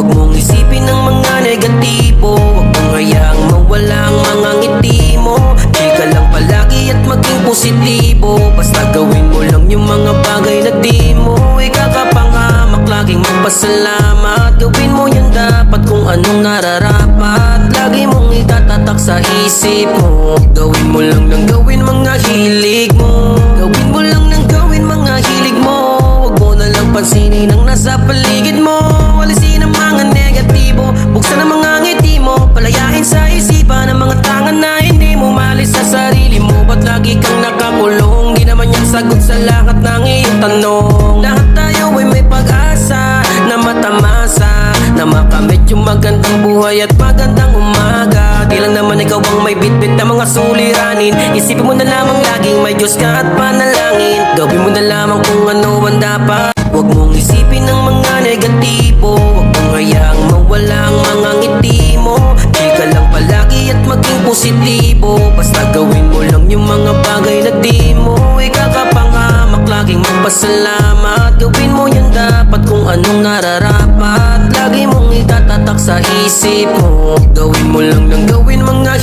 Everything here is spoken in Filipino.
Huwag mong isipin ng mga negatibo, huwag mong hayaang mawala ang mga ngiti mo. Chika lang palagi at maging positibo, basta gawin mo lang yung mga bagay na di mo ikakapangamak. Laging magpasalamat, gawin mo yung dapat kung anong nararapat. Lagi mong itatatak sa isip mo, gawin mo lang ng gawin mga hilig mo. Gawin mo lang ng gawin mga hilig mo. Huwag mo na lang pansinin ang nasa paligid mo. Walisin ang mga negatibo, buksan ang mga ngiti mo. Palayain sa isipan ang mga tangan na hindi mo malis sa sarili mo. Ba't lagi kang nakakulong? Di naman yan sagot sa lahat ng iyong tanong. Lahat tayo ay may pag-asa na matamasa, na makamit yung magandang buhay at magandang umaga. Di lang naman ikaw ang may bitbit na mga suliranin. Isipin mo na lamang laging may Diyos ka at panalangin. Gawin mo na lamang kung ano ang dapat. Huwag mong isipin ng mga negatibo, huwag mong hayaang mawala ang mga ngiti mo. Chika lang palagi at maging positibo, basta gawin mo lang yung mga bagay na di mo ikakapangamak. Laging magpasalamat, gawin mo yung dapat kung anong nararapat. Lagi mong itatatak sa isip mo, gawin mo lang ng gawin mga